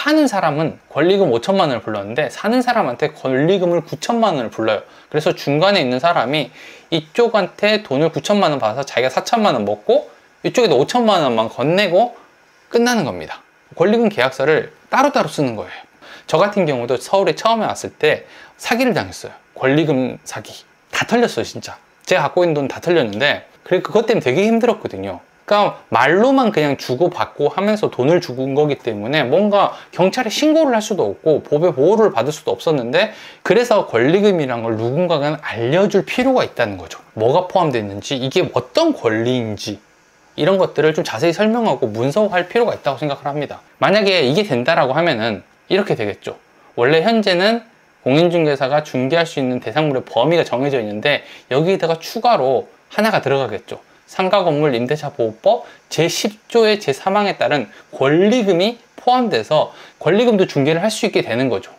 파는 사람은 권리금 5천만 원을 불렀는데 사는 사람한테 권리금을 9천만 원을 불러요. 그래서 중간에 있는 사람이 이쪽한테 돈을 9천만 원 받아서 자기가 4천만 원 먹고 이쪽에도 5천만 원만 건네고 끝나는 겁니다. 권리금 계약서를 따로따로 쓰는 거예요. 저 같은 경우도 서울에 처음에 왔을 때 사기를 당했어요. 권리금 사기. 다 털렸어요, 진짜. 제가 갖고 있는 돈 다 털렸는데 그것 때문에 되게 힘들었거든요. 그러니까 말로만 그냥 주고받고 하면서 돈을 주는 거기 때문에 뭔가 경찰에 신고를 할 수도 없고 법의 보호를 받을 수도 없었는데, 그래서 권리금이란 걸 누군가가 알려줄 필요가 있다는 거죠. 뭐가 포함되어 있는지, 이게 어떤 권리인지 이런 것들을 좀 자세히 설명하고 문서화할 필요가 있다고 생각을 합니다. 만약에 이게 된다라고 하면은 이렇게 되겠죠. 원래 현재는 공인중개사가 중개할 수 있는 대상물의 범위가 정해져 있는데 여기에다가 추가로 하나가 들어가겠죠. 상가건물 임대차 보호법 제10조의 제3항에 따른 권리금이 포함돼서 권리금도 중개를 할 수 있게 되는 거죠.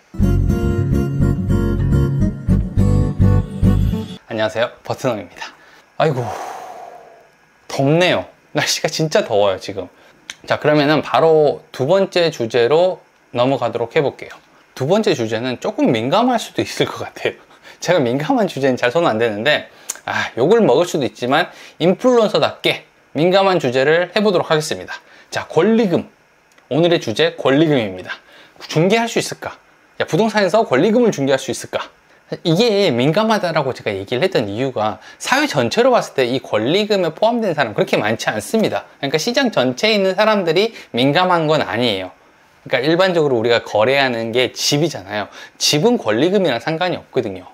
안녕하세요, 버트넘입니다. 아이고, 덥네요. 날씨가 진짜 더워요, 지금. 자, 그러면은 바로 두 번째 주제로 넘어가도록 해볼게요. 두 번째 주제는 조금 민감할 수도 있을 것 같아요. 제가 민감한 주제는 잘 손 안 대는데 욕을 먹을 수도 있지만 인플루언서답게 민감한 주제를 해보도록 하겠습니다. 자, 권리금. 오늘의 주제 권리금입니다. 중개할 수 있을까? 야, 부동산에서 권리금을 중개할 수 있을까? 이게 민감하다라고 제가 얘기를 했던 이유가 사회 전체로 봤을 때 이 권리금에 포함된 사람 그렇게 많지 않습니다. 그러니까 시장 전체에 있는 사람들이 민감한 건 아니에요. 그러니까 일반적으로 우리가 거래하는 게 집이잖아요. 집은 권리금이랑 상관이 없거든요.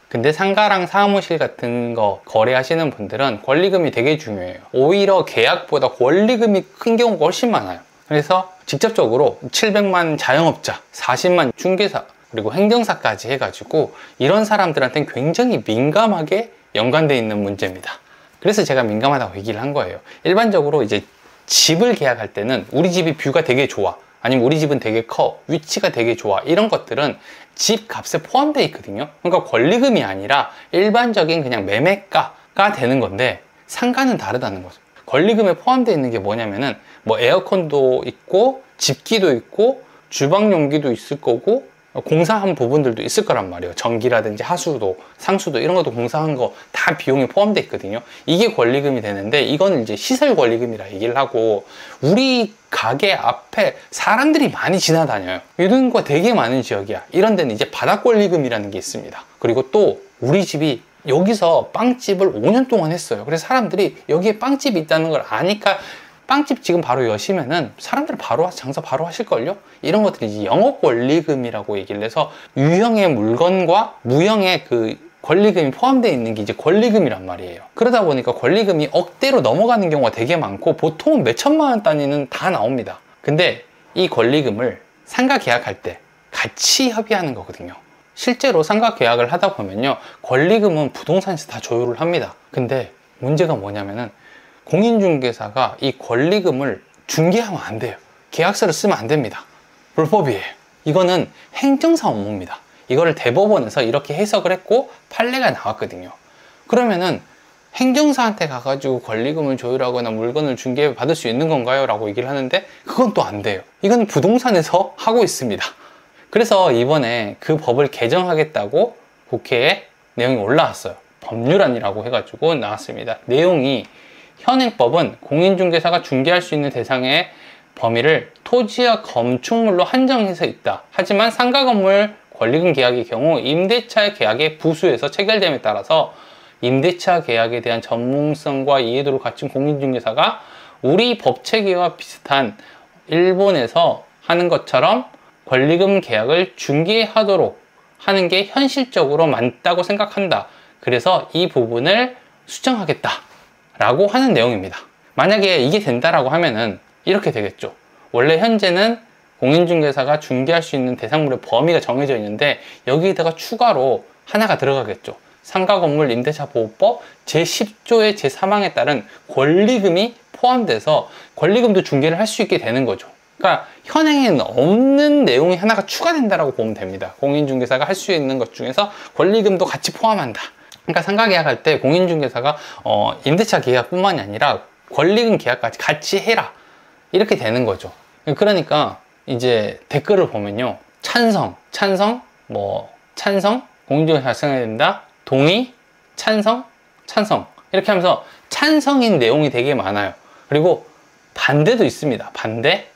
근데 상가랑 사무실 같은 거 거래하시는 분들은 권리금이 되게 중요해요. 오히려 계약보다 권리금이 큰 경우가 훨씬 많아요. 그래서 직접적으로 700만 자영업자, 40만 중개사, 그리고 행정사까지 해가지고 이런 사람들한테는 굉장히 민감하게 연관되어 있는 문제입니다. 그래서 제가 민감하다고 얘기를 한 거예요. 일반적으로 이제 집을 계약할 때는 우리 집이 뷰가 되게 좋아, 아니면 우리 집은 되게 커, 위치가 되게 좋아, 이런 것들은 집 값에 포함되어 있거든요. 그러니까 권리금이 아니라 일반적인 그냥 매매가가 되는 건데, 상가는 다르다는 거죠. 권리금에 포함되어 있는 게 뭐냐면은 뭐 에어컨도 있고 집기도 있고 주방용기도 있을 거고 공사한 부분들도 있을 거란 말이에요. 전기라든지 하수도, 상수도 이런 것도 공사한 거 다 비용에 포함되어 있거든요. 이게 권리금이 되는데, 이거는 이제 시설 권리금이라 얘기를 하고, 우리 가게 앞에 사람들이 많이 지나다녀요. 이런 거 되게 많은 지역이야. 이런 데는 이제 바닥 권리금이라는 게 있습니다. 그리고 또 우리 집이 여기서 빵집을 5년 동안 했어요. 그래서 사람들이 여기에 빵집이 있다는 걸 아니까 빵집 지금 바로 여시면은 사람들 바로 장사 바로 하실걸요? 이런 것들이 이제 영업 권리금이라고 얘기를 해서 유형의 물건과 무형의 그 권리금이 포함되어 있는 게 이제 권리금이란 말이에요. 그러다 보니까 권리금이 억대로 넘어가는 경우가 되게 많고 보통은 몇 천만 원 단위는 다 나옵니다. 근데 이 권리금을 상가 계약할 때 같이 협의하는 거거든요. 실제로 상가 계약을 하다 보면요, 권리금은 부동산에서 다 조율을 합니다. 근데 문제가 뭐냐면은 공인중개사가 이 권리금을 중개하면 안 돼요. 계약서를 쓰면 안 됩니다. 불법이에요. 이거는 행정사 업무입니다. 이거를 대법원에서 이렇게 해석을 했고 판례가 나왔거든요. 그러면은 행정사한테 가가지고 권리금을 조율하거나 물건을 중개받을 수 있는 건가요? 라고 얘기를 하는데 그건 또 안 돼요. 이건 부동산에서 하고 있습니다. 그래서 이번에 그 법을 개정하겠다고 국회에 내용이 올라왔어요. 법률안이라고 해가지고 나왔습니다. 내용이, 현행법은 공인중개사가 중개할 수 있는 대상의 범위를 토지와 건축물로 한정해서 있다. 하지만 상가건물 권리금 계약의 경우 임대차 계약의 부수에서 체결됨에 따라서 임대차 계약에 대한 전문성과 이해도를 갖춘 공인중개사가 우리 법체계와 비슷한 일본에서 하는 것처럼 권리금 계약을 중개하도록 하는 게 현실적으로 맞다고 생각한다. 그래서 이 부분을 수정하겠다 라고 하는 내용입니다. 만약에 이게 된다라고 하면은 이렇게 되겠죠. 원래 현재는 공인중개사가 중개할 수 있는 대상물의 범위가 정해져 있는데 여기에다가 추가로 하나가 들어가겠죠. 상가건물 임대차 보호법 제10조의 제3항에 따른 권리금이 포함돼서 권리금도 중개를 할 수 있게 되는 거죠. 그러니까 현행에는 없는 내용이 하나가 추가된다라고 보면 됩니다. 공인중개사가 할 수 있는 것 중에서 권리금도 같이 포함한다. 그러니까 상가 계약할 때 공인중개사가 임대차 계약뿐만이 아니라 권리금 계약까지 같이 해라, 이렇게 되는 거죠. 그러니까 이제 댓글을 보면요. 찬성, 공인중개사 작성해야 된다, 동의, 찬성, 이렇게 하면서 찬성인 내용이 되게 많아요. 그리고 반대도 있습니다. 반대.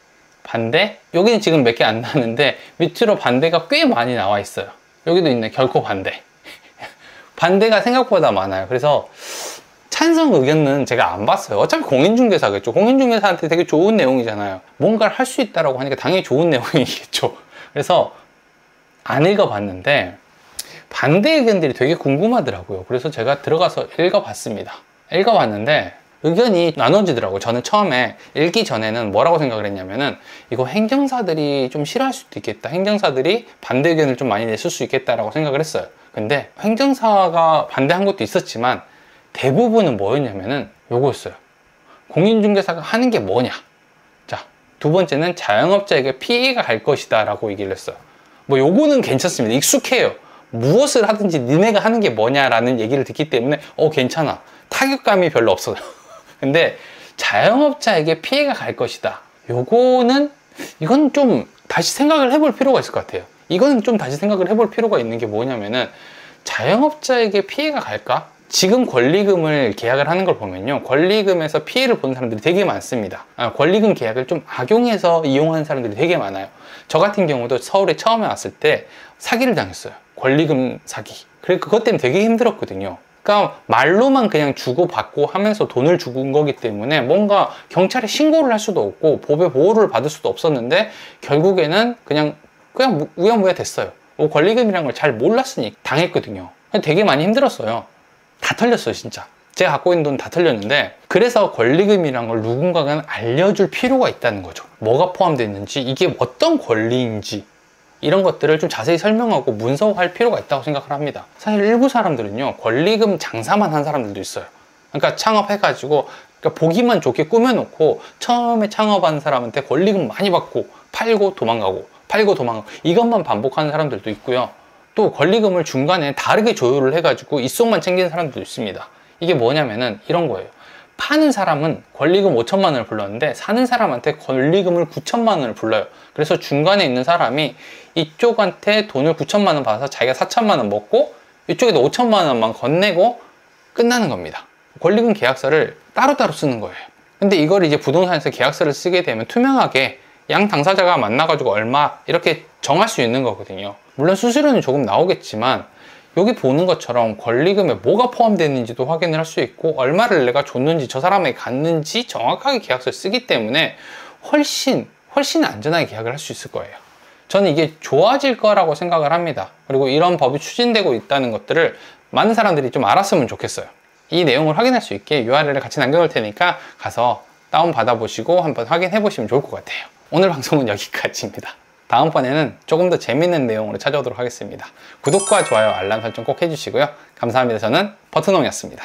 여기는 지금 몇 개 안 나왔는데 밑으로 반대가 꽤 많이 나와 있어요. 여기도 있네. 결코 반대. 반대가 생각보다 많아요. 그래서 찬성 의견은 제가 안 봤어요. 어차피 공인중개사겠죠. 공인중개사한테 되게 좋은 내용이잖아요. 뭔가를 할 수 있다라고 하니까 당연히 좋은 내용이겠죠. 그래서 안 읽어봤는데 반대 의견들이 되게 궁금하더라고요. 그래서 제가 들어가서 읽어봤습니다. 읽어봤는데 의견이 나눠지더라고요. 저는 처음에 읽기 전에는 뭐라고 생각을 했냐면은 이거 행정사들이 좀 싫어할 수도 있겠다. 행정사들이 반대 의견을 좀 많이 냈을 수 있겠다라고 생각을 했어요. 근데 행정사가 반대한 것도 있었지만 대부분은 뭐였냐면은 요거였어요. 공인중개사가 하는 게 뭐냐. 자, 두 번째는 자영업자에게 피해가 갈 것이다 라고 얘기를 했어요. 뭐 요거는 괜찮습니다. 익숙해요. 무엇을 하든지 니네가 하는 게 뭐냐라는 얘기를 듣기 때문에 괜찮아. 타격감이 별로 없어요. 근데 자영업자에게 피해가 갈 것이다. 이건 좀 다시 생각을 해볼 필요가 있을 것 같아요. 이거는 좀 다시 생각을 해볼 필요가 있는 게 뭐냐면은 자영업자에게 피해가 갈까? 지금 권리금을 계약을 하는 걸 보면요. 권리금에서 피해를 보는 사람들이 되게 많습니다. 권리금 계약을 좀 악용해서 이용하는 사람들이 되게 많아요. 저 같은 경우도 서울에 처음에 왔을 때 사기를 당했어요. 권리금 사기. 그래서 그것 때문에 되게 힘들었거든요. 그러니까 말로만 그냥 주고받고 하면서 돈을 주는 거기 때문에 뭔가 경찰에 신고를 할 수도 없고 법의 보호를 받을 수도 없었는데 결국에는 그냥 우야무야 됐어요. 권리금이라는 걸 잘 몰랐으니 당했거든요. 되게 많이 힘들었어요. 다 털렸어요, 진짜. 제가 갖고 있는 돈 다 털렸는데, 그래서 권리금이란 걸 누군가가 알려줄 필요가 있다는 거죠. 뭐가 포함되어 있는지, 이게 어떤 권리인지, 이런 것들을 좀 자세히 설명하고 문서화할 필요가 있다고 생각을 합니다. 사실 일부 사람들은요, 권리금 장사만 한 사람들도 있어요. 그러니까 창업해가지고, 보기만 좋게 꾸며놓고, 처음에 창업한 사람한테 권리금 많이 받고, 팔고 도망가고, 이것만 반복하는 사람들도 있고요. 또 권리금을 중간에 다르게 조율을 해가지고 이속만 챙기는 사람들도 있습니다. 이게 뭐냐면은 이런 거예요. 파는 사람은 권리금 5천만 원을 불렀는데 사는 사람한테 권리금을 9천만 원을 불러요. 그래서 중간에 있는 사람이 이쪽한테 돈을 9천만 원 받아서 자기가 4천만 원 먹고 이쪽에도 5천만 원만 건네고 끝나는 겁니다. 권리금 계약서를 따로따로 쓰는 거예요. 근데 이걸 이제 부동산에서 계약서를 쓰게 되면 투명하게 양 당사자가 만나가지고 얼마 이렇게 정할 수 있는 거거든요. 물론 수수료는 조금 나오겠지만 여기 보는 것처럼 권리금에 뭐가 포함되어 있는지도 확인을 할 수 있고 얼마를 내가 줬는지 저 사람에게 갔는지 정확하게 계약서를 쓰기 때문에 훨씬 안전하게 계약을 할 수 있을 거예요. 저는 이게 좋아질 거라고 생각을 합니다. 그리고 이런 법이 추진되고 있다는 것들을 많은 사람들이 좀 알았으면 좋겠어요. 이 내용을 확인할 수 있게 URL을 같이 남겨놓을 테니까 가서 다운 받아보시고 한번 확인해 보시면 좋을 것 같아요. 오늘 방송은 여기까지입니다. 다음번에는 조금 더 재밌는 내용으로 찾아오도록 하겠습니다. 구독과 좋아요, 알람 설정 꼭 해주시고요. 감사합니다. 저는 버트농이었습니다.